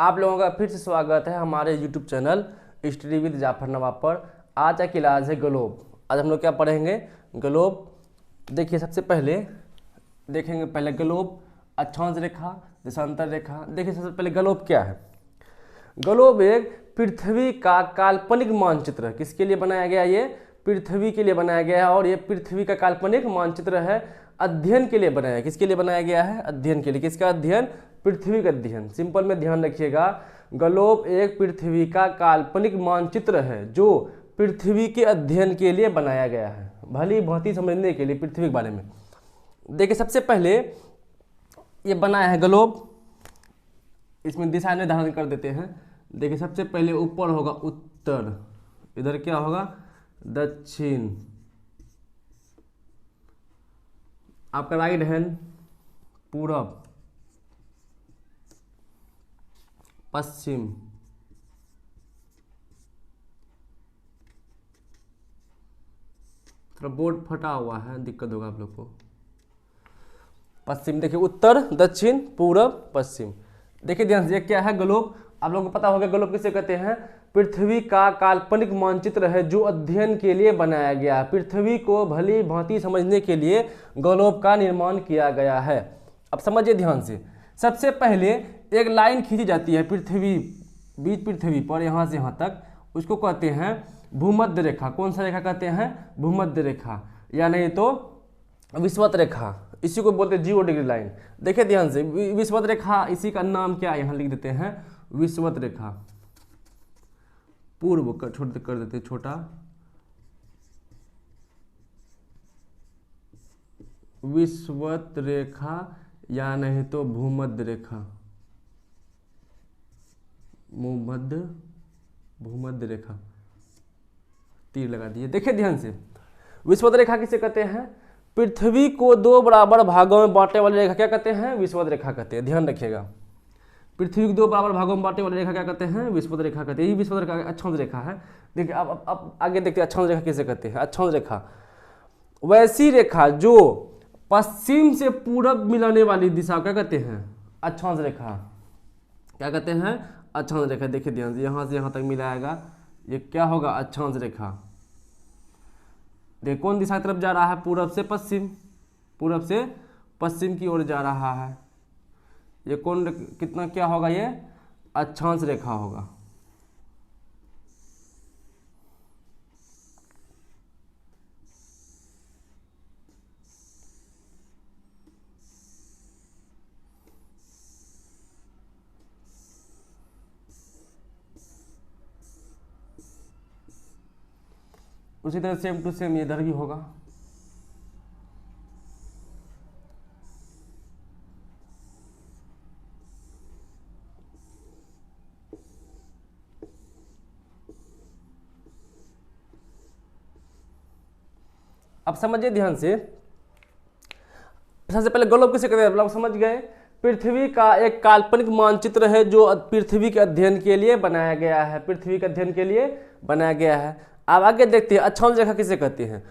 आप लोगों का फिर से स्वागत है हमारे YouTube channel study with Jafar Nawab पर। आज का क्लास है ग्लोब। आज हम लोग क्या पढ़ेंगे? ग्लोब। देखिए, सबसे पहले देखेंगे पहले ग्लोब, अक्षांश रेखा, देशांतर रेखा। देखिए, सबसे पहले ग्लोब क्या है। ग्लोब एक पृथ्वी का काल्पनिक मानचित्र है। किसके लिए बनाया गया? ये पृथ्वी के लिए बनाया गया है और ये पृथ्वी का काल्पनिक मानचित्र है। अध्ययन के लिए बनाया है। किसके लिए बनाया गया है? अध्ययन के लिए। किसका अध्ययन? पृथ्वी का अध्ययन। सिंपल में ध्यान रखिएगा, ग्लोब एक पृथ्वी का काल्पनिक मानचित्र है जो पृथ्वी के अध्ययन के लिए बनाया गया है, भली भांति समझने के लिए पृथ्वी के बारे में। देखिए, सबसे पहले ये बनाया है ग्लोब। इसमें दिशा निर्धारण कर देते हैं। देखिए, सबसे पहले ऊपर होगा उत्तर, इधर क्या होगा? दक्षिण। आपका राइट हैंड पूरब, पश्चिम, थोड़ा बोर्ड फटा हुआ है, दिक्कत होगा आप लोग को। पश्चिम। देखिए, उत्तर, दक्षिण, पूरब, पश्चिम। देखिए ध्यान से, ये क्या है? ग्लोब। आप लोगों को पता होगा ग्लोब किसे कहते हैं? पृथ्वी का काल्पनिक मानचित्र है जो अध्ययन के लिए बनाया गया है। पृथ्वी को भली भांति समझने के लिए ग्लोब का निर्माण किया गया है। अब समझिए ध्यान से। सबसे पहले एक लाइन खींची जाती है पृथ्वी, बीच पृथ्वी पर, यहाँ से यहाँ तक। उसको कहते हैं भूमध्य रेखा। कौन सा रेखा कहते हैं? भूमध्य रेखा, या नहीं तो विषुवत रेखा। इसी को बोलते हैं 0 डिग्री लाइन। देखिए ध्यान से, विषुवत रेखा, इसी का नाम क्या है? यहाँ लिख देते हैं विषुवत रेखा। पूर्व कर देते हैं छोटा, विषुवत रेखा, या नहीं तो भूमध्य रेखा। भूमध्य रेखा, तीर लगा दिए। देखिए ध्यान से, विषुवत रेखा किसे कहते हैं? पृथ्वी को 2 बराबर भागों में बांटने वाली रेखा क्या कहते हैं? विषुवत रेखा कहते हैं। ध्यान रखिएगा, पृथ्वी को 2 बराबर भागों में बांटने वाली रेखा क्या कहते हैं? विषुवत रेखा कहते हैं। यही विषुवत रेखा अक्षांश रेखा है। देखिए, अब आगे देखते हैं अक्षांश रेखा किसे कहते हैं। अक्षांश रेखा वैसी रेखा जो पश्चिम से पूरब मिलाने वाली दिशा क्या कहते हैं? अक्षांश रेखा। क्या कहते हैं? अक्षांश रेखा। देखिए ध्यान से, यहाँ तक मिलाएगा, ये क्या होगा? अक्षांश रेखा। देखिए कौन दिशा की तरफ जा रहा है? पूरब से पश्चिम। पूरब से पश्चिम की ओर जा रहा है। ये कौन कितना क्या होगा? ये अक्षांश रेखा होगा। उसी तरह सेम टू सेम इधर भी होगा। अब समझिए ध्यान से, सबसे पहले ग्लोब किसे कहते हैं? आप समझ गए, पृथ्वी का एक काल्पनिक मानचित्र है जो पृथ्वी के अध्ययन के लिए बनाया गया है। पृथ्वी के अध्ययन के लिए बनाया गया है। अब आगे देखते हैं अक्षांश रेखा किसे कहते हैं?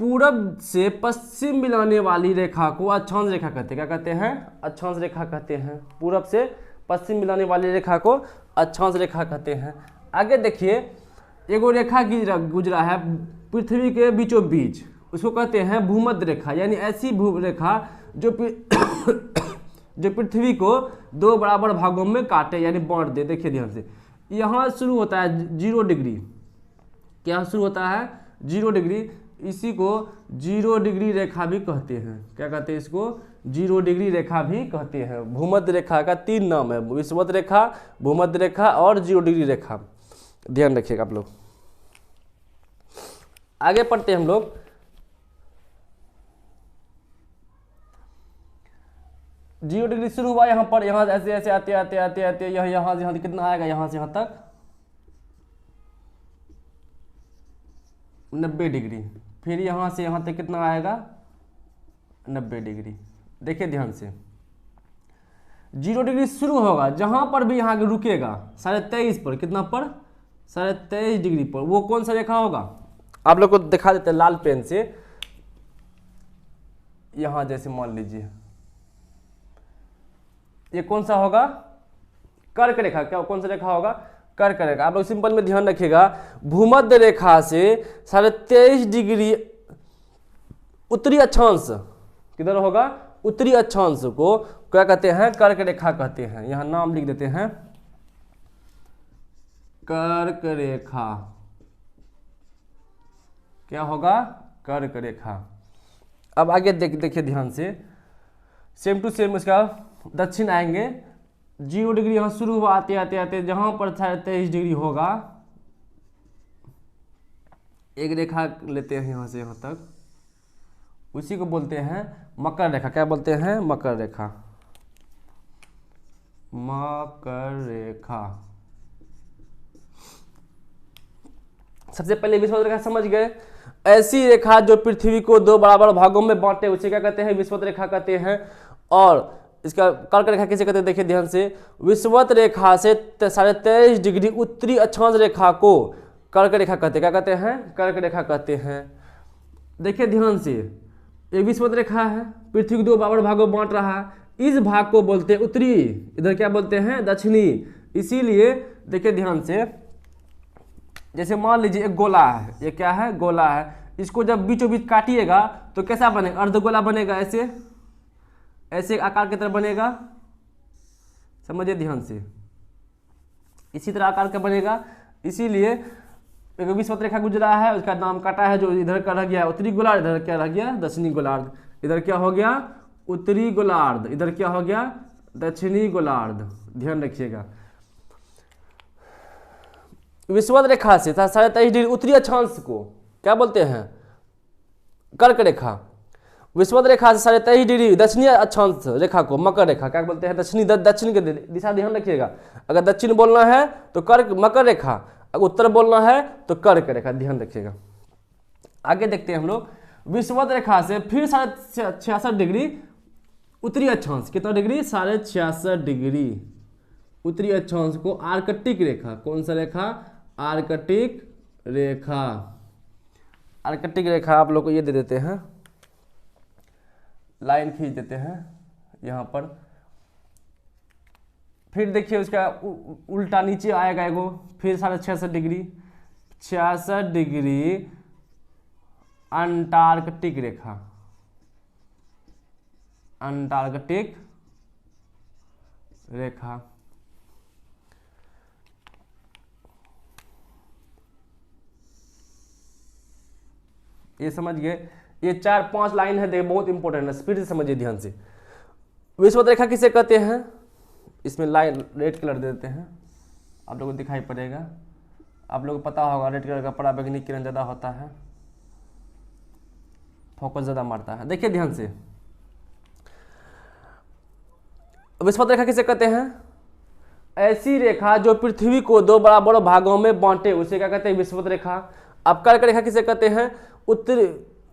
पूरब से पश्चिम मिलाने वाली रेखा को अक्षांश रेखा कहते हैं। क्या कहते हैं? अक्षांश रेखा कहते हैं। पूरब से पश्चिम मिलाने वाली रेखा को अक्षांश रेखा कहते हैं। आगे देखिए, एगो रेखा गुजरा है पृथ्वी के बीचों बीच, उसको कहते हैं भूमध्य रेखा। यानी ऐसी रेखा जो जो पृथ्वी को 2 बराबर भागों में काटे, यानी बांट दे। देखिए ध्यान से, यहाँ शुरू होता है 0 डिग्री। क्या शुरू होता है? 0 डिग्री। इसी को 0 डिग्री रेखा भी कहते हैं। क्या कहते हैं इसको? 0 डिग्री रेखा भी कहते हैं। भूमध्य रेखा का 3 नाम है, विषुवत रेखा, भूमध्य रेखा और 0 डिग्री रेखा। ध्यान रखिएगा आप लोग। आगे पढ़ते हैं हम लोग। जीरो डिग्री शुरू हुआ यहाँ पर, यहाँ ऐसे ऐसे आते आते आते आते यहाँ से कितना आएगा? यहाँ से यहाँ तक 90 डिग्री। फिर यहाँ से यहाँ तक कितना आएगा? 90 डिग्री। देखिए ध्यान से, 0 डिग्री शुरू होगा, जहाँ पर भी यहाँ रुकेगा 23.5 पर। कितना पर? 23.5 डिग्री पर। वो कौन सा रेखा होगा? आप लोग को दिखा देते हैं लाल पेन से। यहाँ जैसे मान लीजिए, ये कौन सा होगा? कर्क रेखा, क्या कौन सा रेखा होगा? कर्क रेखा। आप लोग सिंपल में ध्यान रखिएगा, भूमध्य रेखा से 23.5 डिग्री उत्तरी अक्षांश किधर होगा? उत्तरी अक्षांश को क्या कहते हैं? कर्क रेखा कहते हैं। यहां नाम लिख देते हैं, कर्क रेखा। क्या होगा? कर्क रेखा। अब आगे देखिए ध्यान से, सेम टू सेम इसका दक्षिण आएंगे, 0 डिग्री यहाँ शुरू हुआ, आते आते आते जहां पर 23.5 डिग्री होगा, एक रेखा लेते हैं यहाँ से यहाँ तक, उसी को बोलते हैं मकर रेखा। क्या बोलते हैं? मकर रेखा। मकर रेखा। सबसे पहले विषुवत रेखा समझ गए। ऐसी रेखा जो पृथ्वी को 2 बराबर भागों में बांटे उसे क्या कहते हैं? विषुवत रेखा कहते हैं। और इसका कर्क रेखा किसे कहते हैं? देखिए ध्यान से, विषुवत रेखा से 23.5 डिग्री उत्तरी अक्षांश रेखा को कर्क रेखा कहते हैं। क्या कहते हैं? कर्क रेखा कहते हैं। देखिए ध्यान से, एक विषुवत रेखा है, पृथ्वी को 2 बराबर भागों में बांट रहा है, इस भाग को बोलते हैं उत्तरी, इधर क्या बोलते हैं? दक्षिणी। इसीलिए देखिए ध्यान से, जैसे मान लीजिए एक गोला है, ये क्या है? गोला है। इसको जब बीचों बीच काटिएगा तो कैसा बनेगा? अर्धगोला बनेगा, ऐसे ऐसे आकार की तरह बनेगा, समझिए ध्यान से, इसी तरह आकार का बनेगा। इसीलिए एक विषुवत रेखा गुजरा है, उसका नाम काटा है, जो इधर का रह गया उत्तरी गोलार्ध, इधर क्या रह गया? दक्षिणी गोलार्ध। इधर क्या हो गया? उत्तरी गोलार्ध। इधर क्या हो गया? दक्षिणी गोलार्ध। ध्यान रखिएगा, विषुवत रेखा से 23.5 डिग्री उत्तरी अक्षांश को क्या बोलते हैं? कर्क रेखा। विषुवत रेखा से 23.5 डिग्री दक्षिणी अक्षांश रेखा को मकर रेखा क्या बोलते हैं? दक्षिण के दिशा ध्यान रखिएगा। अगर दक्षिण बोलना है तो कर्क मकर रेखा, अगर उत्तर बोलना है तो कर्क रेखा। ध्यान रखिएगा। आगे देखते हैं हम लोग, विषुवत रेखा से फिर 66 डिग्री उत्तरी अक्षांश, कितना डिग्री? 66 डिग्री उत्तरी अक्षांश को आर्कटिक रेखा। कौन सा रेखा? आर्कटिक रेखा। आर्कटिक रेखा आप लोग को ये दे देते हैं, लाइन खींच देते हैं यहाँ पर। फिर देखिए उसका उल्टा नीचे आएगा एगो, फिर 66 डिग्री, 66 डिग्री अंटार्कटिक रेखा। अंटार्कटिक रेखा। ये समझ गए। ये 4-5 लाइन है, देखिए बहुत इंपॉर्टेंट है, फिर से समझिए ध्यान से। विषुवत रेखा किसे कहते हैं? इसमें लाइन रेड कलर दे देते हैं, आप लोगों को दिखाई पड़ेगा। आप लोगों को पता होगा रेड कलर का पराबैंगनी किरण ज़्यादा होता है, फोकस ज़्यादा मारता है। देखिए ध्यान से, विषुवत रेखा किसे कहते हैं? ऐसी रेखा जो पृथ्वी को 2 बराबर भागों में बांटे उसे क्या कहते हैं? विषुवत रेखा। अब कर्क रेखा किसे कहते हैं? उत्तरी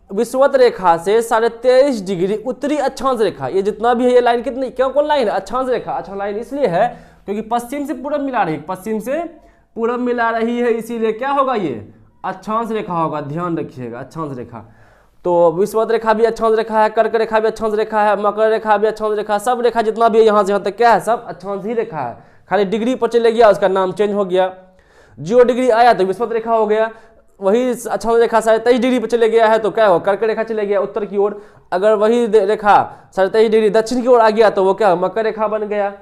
विषुवत रेखा से 23.5 डिग्री उत्तरी अक्षांश रेखा। ये जितना भी है ये लाइन कितनी, क्यों कौन लाइन है? अक्षांश रेखा। अच्छा लाइन इसलिए है क्योंकि पश्चिम से पूरब मिला रही है, पश्चिम से पूरब मिला रही है, इसीलिए क्या होगा? ये अक्षांश रेखा होगा। ध्यान रखिएगा, अक्षांश रेखा। तो विषुवत रेखा भी अक्षांश रेखा है, कर्क रेखा भी अक्षांश रेखा है, मकर रेखा भी अक्षांश रेखा, सब रेखा जितना भी है यहाँ से यहाँ तक क्या है? सब अक्षांश ही रेखा है। खाली डिग्री पर चले गया, उसका नाम चेंज हो गया। 0 डिग्री आया तो विषुवत रेखा हो गया, वही अक्षांश रेखा 23.5 डिग्री पर चले गया है तो क्या हो? कर्क रेखा चले गया उत्तर की ओर। अगर वही रेखा 23.5 डिग्री दक्षिण की ओर आ गया तो वो क्या? मकर रेखा बन गया।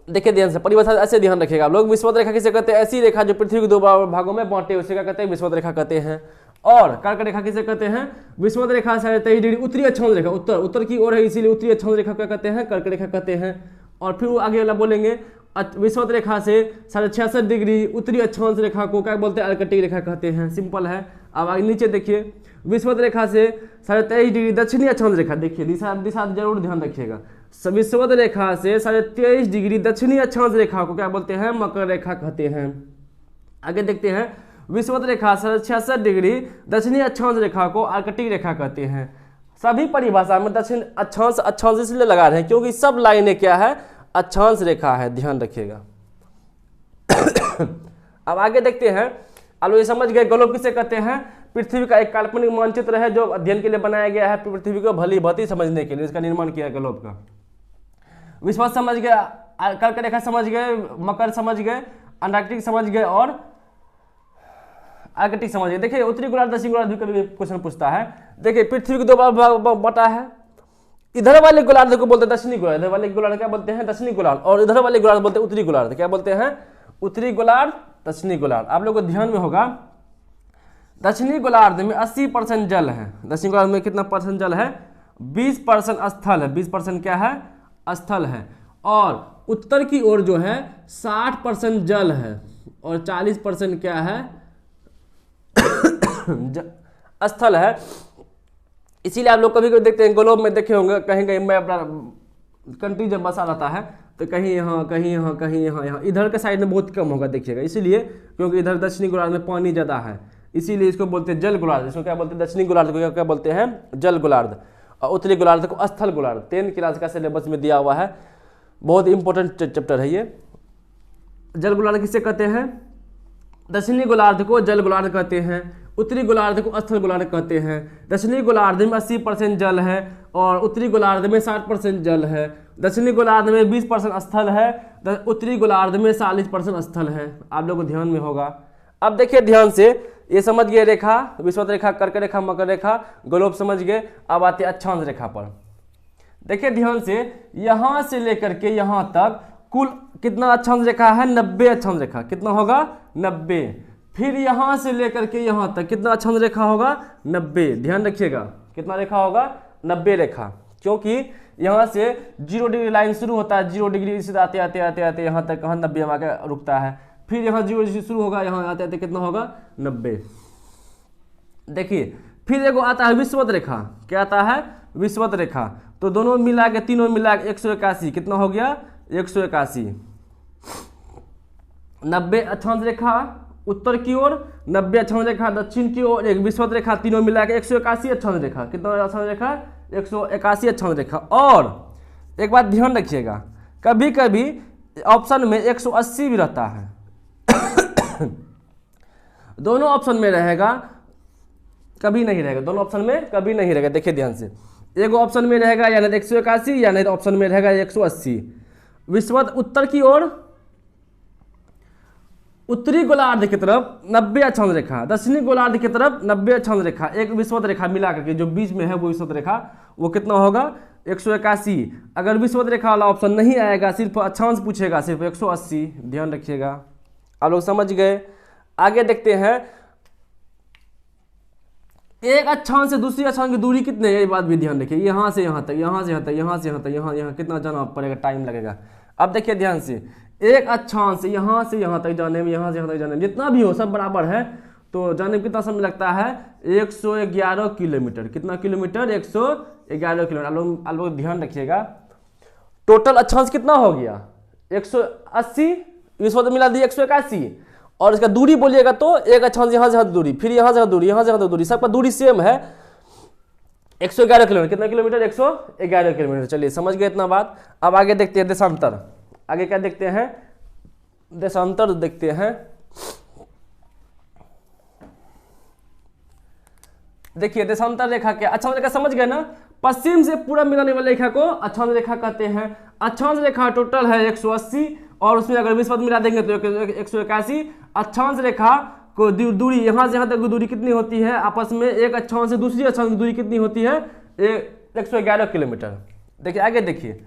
देखिए ध्यान से, परिभाषा ऐसे ध्यान रखिएगा आप लोग। विषुवत रेखा किसे कहते हैं? ऐसी रेखा जो पृथ्वी को 2 बराबर भागों में बांटे उसे क्या कहते हैं? विषुवत रेखा कहते हैं। और कर्क रेखा किसे कहते हैं? विषुवत रेखा 23.5 डिग्री उत्तरी अक्षांश रेखा, उत्तर की ओर है, इसीलिए उत्तरी अक्षांश रेखा क्या कहते हैं? कर्क रेखा कहते हैं। और फिर वो आगे वाला बोलेंगे, विषुवत रेखा से 66 डिग्री उत्तरी अक्षांश रेखा को क्या बोलते हैं? आर्कटिक रेखा कहते हैं। सिंपल है। अब आगे नीचे देखिए, विषुवत रेखा से 23.5 डिग्री दक्षिणी अक्षांश रेखा। देखिए दिशा जरूर ध्यान रखिएगा। विषुवत रेखा से 23.5 डिग्री दक्षिणी अक्षांश रेखा को क्या बोलते हैं? मकर रेखा कहते हैं। आगे देखते हैं, विषुवत रेखा 66 डिग्री दक्षिणी अक्षांश रेखा को आर्कटिक रेखा कहते हैं। सभी परिभाषा में दक्षिण अक्षांश इसलिए लगा रहे हैं क्योंकि सब लाइनें क्या है? अक्षांश रेखा है। ध्यान रखिएगा। अब आगे देखते हैं, आप लोग ये समझ गए ग्लोब किसे कहते हैं? पृथ्वी का एक काल्पनिक मानचित्र है जो अध्ययन के लिए बनाया गया है, पृथ्वी को भली भांति समझने के लिए इसका निर्माण किया ग्लोब का। विश्व समझ गया, कर्क रेखा समझ गए, मकर समझ गए, अंटार्कटिक समझ गए और आर्कटिक समझ गए। देखिए उत्तरी गोलार्ध दक्षिणी गोलार्ध भी कभी क्वेश्चन पूछता है। देखिए पृथ्वी को दो भाग बटा है, इधर वाले गोलार्ध को बोलते हैं दक्षिणी गोलार्ध, इधर वाले गोलार्ध क्या बोलते हैं दक्षिणी गोलार्ध, और इधर वाले गोलार्ध बोलते हैं उत्तरी गोलार्ध। क्या बोलते हैं? उत्तरी गोलार्ध, दक्षिणी गोलार्ध। आप लोगों को ध्यान में होगा दक्षिणी गोलार्ध में 80% जल है। दक्षिणी गोलार्ध में कितना परसेंट जल है? 20% स्थल है। 20% क्या है? स्थल है। और उत्तर की ओर जो है 60% जल है और 40% क्या है? स्थल है। इसीलिए आप लोग कभी कभी देखते हैं ग्लोब में देखे होंगे, कहीं कहीं मैं अपना कंट्री जब बसा रहता है तो कहीं यहाँ कहीं यहाँ कहीं यहाँ यहाँ, इधर के साइड में बहुत कम होगा देखिएगा, इसीलिए क्योंकि इधर दक्षिणी गोलार्ध में पानी ज़्यादा है, इसीलिए इसको बोलते हैं जल गोलार्ध। इसको क्या बोलते हैं? दक्षिणी गोलार्ध को क्या बोलते हैं? जल गोलार्ध। और उत्तरी गोलार्ध को स्थल गोलार्ध। 10 क्लास का सिलेबस में दिया हुआ है, बहुत इंपॉर्टेंट चैप्टर है ये। जल गोलार्ध किसे कहते हैं? दक्षिणी गोलार्ध को जल गोलार्ध कहते हैं, उत्तरी गोलार्ध को स्थल गोलार्ध कहते हैं। दक्षिणी गोलार्ध में 80% जल है और उत्तरी गोलार्ध में 60% जल है। दक्षिणी गोलार्ध में 20% स्थल है, उत्तरी गोलार्ध में 40% स्थल है। आप लोगों को ध्यान में होगा। अब देखिए ध्यान से, ये समझ गए रेखा, विषुवत रेखा, कर्क रेखा, मकर रेखा, ग्लोब समझ गए। अब आते अक्षांश रेखा पर। देखिए ध्यान से, यहां से लेकर के यहां तक कुल कितना अक्षांश रेखा है? 90 अक्षांश रेखा। कितना होगा? 90। फिर यहां से लेकर के यहां तक कितना अक्षांश रेखा होगा? 90। ध्यान रखिएगा कितना रेखा होगा? 90 रेखा। क्योंकि यहां से 0 डिग्री लाइन शुरू होता है, 0 डिग्री से आते आते आते आते यहाँ तक कहाँ 90 में आकर रुकता है। फिर यहाँ 0 डिग्री शुरू होगा, यहाँ आते आते कितना होगा? 90। देखिए फिर एगो आता है विषुवत रेखा। क्या आता है? विषुवत रेखा। तो दोनों मिला के, तीनों मिला के 181। कितना हो गया? 181। 90 अक्षांश रेखा उत्तर की ओर, 90 अक्षांश रेखा दक्षिण की ओर, एक विषुवत रेखा, तीनों मिला के 181 अक्षांश रेखा। कितना अक्षांश रेखा? 181 अक्षांश रेखा। और एक बात ध्यान रखिएगा, कभी कभी ऑप्शन में 180 भी रहता है। दोनों ऑप्शन में रहेगा, कभी नहीं रहेगा। दोनों ऑप्शन में कभी नहीं रहेगा। देखिए ध्यान से, एक ऑप्शन में रहेगा या नहीं 181 या नहीं ऑप्शन में रहेगा 180। विषुवत उत्तर की ओर, उत्तरी गोलार्ध की तरफ 90 अक्षांश रेखा, दक्षिणी गोलार्ध की तरफ 90 अक्षांश रेखा, एक विषुवत रेखा मिला करके जो बीच में है वो विषुवत रेखा, वो कितना होगा? 181। अगर विषुवत रेखा वाला ऑप्शन नहीं आएगा, सिर्फ अक्षांश पूछेगा, सिर्फ 180। ध्यान रखिएगा। आप लोग समझ गए। आगे देखते हैं, एक अक्षांश से दूसरी अक्षांश की दूरी कितनी है, ये बात भी ध्यान रखिए। यहाँ से यहाँ तक, यहाँ से यहाँ तक, यहाँ से यहाँ तक, यहाँ कितना जाना पड़ेगा, टाइम लगेगा। अब देखिए ध्यान से, एक अक्षांश यहाँ से यहाँ तक जाने में, यहाँ से यहाँ तक जाने में, जितना भी हो सब बराबर है, तो जाने में कितना समय लगता है? 111 किलोमीटर। कितना किलोमीटर? 111 किलोमीटर। आप लोग ध्यान रखिएगा। टोटल अक्षांश कितना हो गया? 180, विषुवत मिला दी 181, और इसका दूरी बोलिएगा तो एक अक्षांश यहाँ से दूरी, फिर यहाँ से दूरी, यहाँ से दूरी, सबका दूरी सेम है 111 किलोमीटर। कितना किलोमीटर? 111 किलोमीटर। चलिए समझ गए इतना बात। अब आगे देखते हैं देशांतर। आगे क्या देखते हैं? देशांतर देखते हैं। देखिए देशांतर रेखा क्या? अक्षांश रेखा समझ गए ना? पश्चिम से पूरब मिलाने वाली रेखा को अक्षांश रेखा कहते हैं। अक्षांश रेखा टोटल है 180 और उसमें अगर विषुवत मिला देंगे तो 181। अक्षांश रेखा को दूरी यहाँ से यहाँ तक की दूरी कितनी होती है आपस में? एक अक्षांश से दूसरी अक्षांश की दूरी कितनी होती है? 111 किलोमीटर। देखिए आगे देखिए,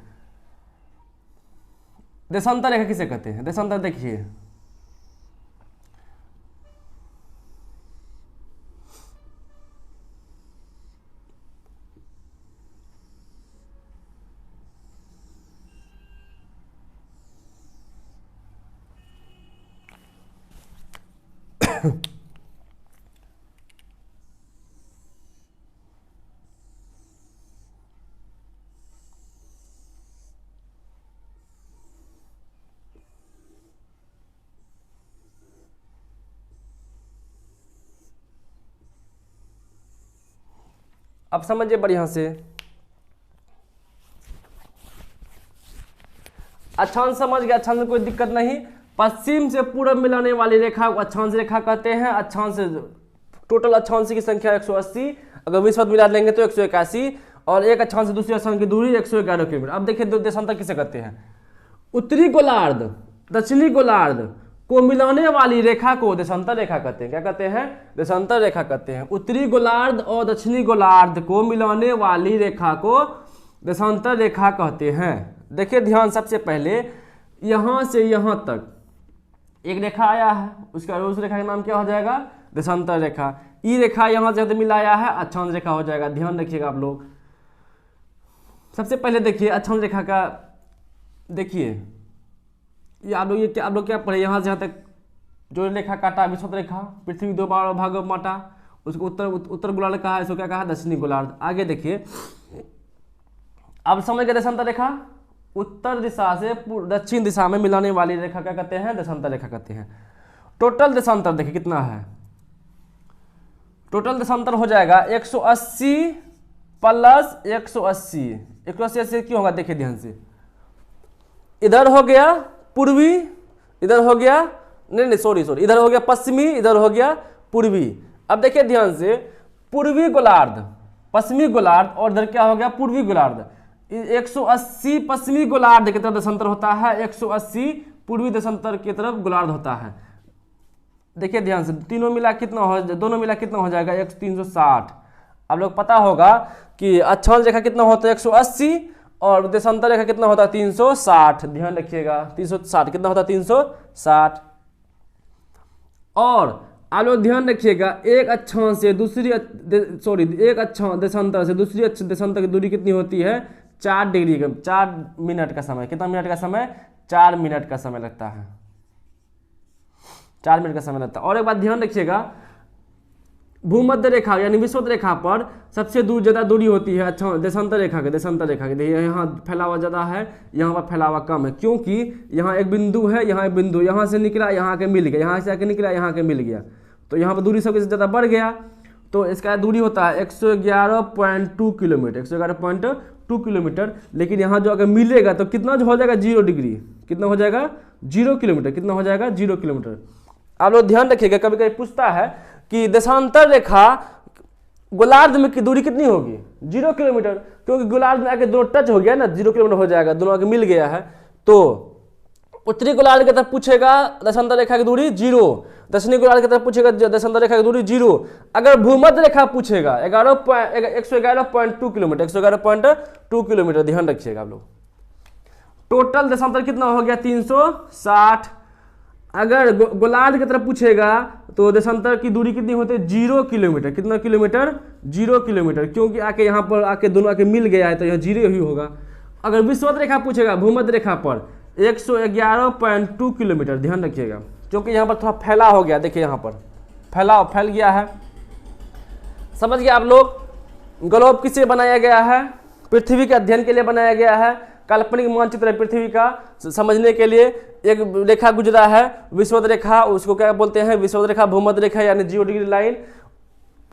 देशांतर रेखा किसे कहते हैं? देशांतर देखिए, अब समझिए बढ़िया से। अक्षांश समझ गया, अक्षांश में कोई दिक्कत नहीं। पश्चिम से पूरब मिलाने वाली रेखा को अक्षांश रेखा कहते हैं। अक्षांश, टोटल अक्षांश की संख्या 180, अगर विषुवत मिला लेंगे तो 181, और एक अक्षांश से दूसरे अक्षांश की दूरी 111 किलोमीटर। अब देखिए देशांतर किसे कहते हैं? उत्तरी गोलार्ध दक्षिणी गोलार्ध को मिलाने वाली रेखा को देशांतर रेखा कहते हैं। क्या कहते हैं? देशांतर रेखा कहते हैं। उत्तरी गोलार्ध और दक्षिणी गोलार्ध को मिलाने वाली रेखा को देशांतर रेखा कहते हैं। देखिए ध्यान, सबसे पहले यहां से यहां तक एक रेखा आया है, उसका उस रेखा का नाम क्या हो जाएगा? देशांतर रेखा। ई रेखा यहां से मिलाया है, अक्षांश रेखा हो जाएगा। ध्यान रखिएगा आप लोग। सबसे पहले देखिए अक्षांश रेखा का, देखिए ये आप लोग क्या पढ़े, यहाँ से यहाँ तक जो रेखा काटा विषुवत रेखा, पृथ्वी 2 भाग में बांटा, उसको उत्तर गोलार्ध कहा, इसको क्या कहा? दक्षिणी गोलार्ध। आगे देखिए, अब समझ गए देशांतर रेखा, उत्तर दिशा से दक्षिण दिशा में मिलाने वाली रेखा क्या कहते हैं? देशांतर रेखा कहते हैं। टोटल देशांतर देखिए कितना है, टोटल देशांतर हो जाएगा 180 प्लस 180। 180 क्यों होगा? देखिए ध्यान से, इधर हो गया पूर्वी, इधर हो गया नहीं सॉरी, इधर हो गया पश्चिमी, इधर हो गया पूर्वी। अब देखिए ध्यान से, पूर्वी गोलार्ध, पश्चिमी गोलार्ध और इधर क्या हो गया? पूर्वी गोलार्ध। 180 पश्चिमी गोलार्ध की तरफ देशांतर होता है, 180 पूर्वी देशांतर की तरफ गोलार्ध होता है। देखिए ध्यान से, तीनों मिला कितना हो, दोनों मिला कितना हो जाएगा? 360। आप लोग पता होगा कि अक्षांश रेखा कितना होता है? 180 और देशांतर रेखा कितना होता है? 360। ध्यान रखिएगा, 360 कितना होता है? 360। और आप लोग ध्यान रखिएगा, एक अक्षांश से दूसरी एक अक्षांश देशांतर से दूसरी देशांतर की दूरी कितनी होती है? 4 डिग्री का, 4 मिनट का समय। कितना मिनट का समय? 4 मिनट का समय लगता है, 4 मिनट का समय लगता है। और एक बात ध्यान रखिएगा, भूमध्य रेखा यानी विषुवत रेखा पर सबसे दूर ज्यादा दूरी होती है अच्छा देशांतर रेखा के। देखिए यहाँ फैलावा ज्यादा है, यहाँ पर फैलावा कम है, क्योंकि यहाँ एक बिंदु है, यहाँ एक बिंदु, यहाँ से निकला यहाँ के मिल गया, यहाँ से आके निकला यहाँ के मिल गया, तो यहाँ पर दूरी सबसे ज़्यादा बढ़ गया। तो इसका दूरी होता है 111.2 किलोमीटर, 111.2 किलोमीटर। लेकिन यहाँ जो अगर मिलेगा तो कितना जो हो जाएगा? 0 डिग्री। कितना हो जाएगा? 0 किलोमीटर। कितना हो जाएगा? 0 किलोमीटर। आप लोग ध्यान रखिएगा, कभी कभी पूछता है कि देशांतर रेखा गोलार्ध में की दूरी कितनी होगी? 0 किलोमीटर, क्योंकि गोलार्ध में आके दोनों टच हो गया ना, 0 किलोमीटर हो जाएगा, दोनों आगे मिल गया है। तो उत्तरी गोलार्ध की तरफ पूछेगा देशांतर रेखा की दूरी 0, दक्षिणी गोलार्ध की तरफ पूछेगा देशांतर रेखा की दूरी 0। अगर भूमध्य रेखा पूछेगा 111.2 किलोमीटर, 111.2 किलोमीटर। ध्यान रखिएगा आप लोग। टोटल देशांतर कितना हो गया? 360। अगर गोलार्ध की तरफ पूछेगा तो देशांतर की दूरी कितनी होती है? 0 किलोमीटर। कितना किलोमीटर? 0 किलोमीटर, क्योंकि आके यहाँ पर आके दोनों आके मिल गया है, तो यहाँ 0 ही होगा। अगर विषुवत रेखा पूछेगा भूमध्य रेखा पर 111.2 किलोमीटर। ध्यान रखिएगा, क्योंकि यहाँ पर थोड़ा फैला हो गया, देखिए यहाँ पर फैल गया है। समझ गए आप लोग? ग्लोब किससे बनाया गया है? पृथ्वी के अध्ययन के लिए बनाया गया है। काल्पनिक मानचित्र है पृथ्वी का समझने के लिए। एक रेखा गुजरा है विषुवत रेखा, उसको क्या बोलते हैं? विषुवत रेखा, भूमध्य रेखा यानी 0 डिग्री लाइन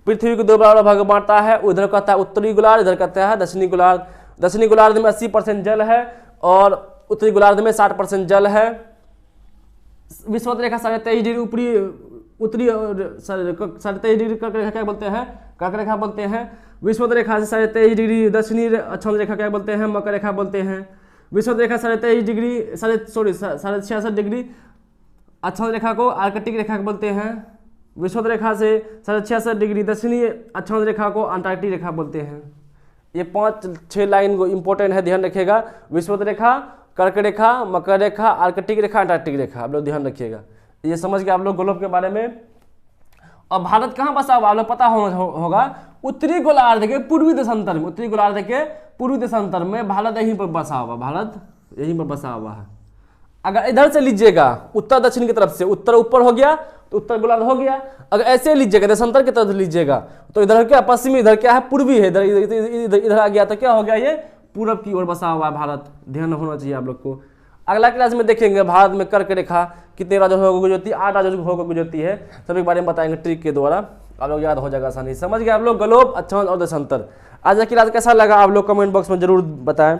पृथ्वी को 2 बराबर भाग बांटता है। उधर कहता है उत्तरी गोलार्ध, इधर कहता है दक्षिणी गोलार्ध। दक्षिणी गोलार्ध में 80% जल है और उत्तरी गोलार्ध में 60% जल है। विषुवत रेखा 23.5 डिग्री ऊपरी उत्तरी 23.5 डिग्री कर्क रेखा क्या बोलते हैं? कर्क रेखा बोलते हैं। विषुवत रेखा से 23.5 डिग्री दक्षिणी अक्षांश रेखा क्या बोलते हैं? मकर रेखा बोलते हैं। विषुवत रेखा 23.5 डिग्री 66 डिग्री अक्षांश रेखा को आर्कटिक रेखा बोलते हैं। विषुवत रेखा से 66 डिग्री दक्षिणी अक्षांश रेखा को अंटार्कटिक रेखा बोलते हैं। ये 5-6 लाइन को इंपॉर्टेंट है, ध्यान रखिएगा। विषुवत रेखा, कर्क रेखा, मकर रेखा, आर्कटिक रेखा, अंटार्कटिक रेखा, आप लोग ध्यान रखिएगा। ये समझ के आप लोग ग्लोब के बारे में। और भारत कहाँ बसा हुआ आप लोग पता होगा? उत्तरी गोलार्ध के पूर्वी देशांतर में। उत्तरी गोलार्ध के पूर्वी देशांतर में भारत यहीं पर बसा हुआ, भारत यहीं पर बसा हुआ है। अगर इधर से लीजिएगा उत्तर दक्षिण की तरफ से, उत्तर ऊपर हो गया तो उत्तर गोलार्ध हो गया। अगर ऐसे लीजिएगा देशांतर की तरफ लीजिएगा तो इधर क्या पश्चिमी, इधर क्या है? पूर्वी है, इधर आ गया तो क्या हो गया? ये पूरब की ओर बसा हुआ है भारत। ध्यान होना चाहिए आप लोग को। अगला क्लास में देखेंगे भारत में कर्क रेखा कितने राज्यों होकर गुजरती है? 8 राज्यों होकर गुजरती है। सभी के बारे में बताएंगे ट्रिक के द्वारा, आप लोग याद हो जाएगा आसानी। समझ गए आप लोग ग्लोब, अक्षांश और देशांतर। आज का क्लास कैसा लगा आप लोग कमेंट बॉक्स में जरूर बताएं।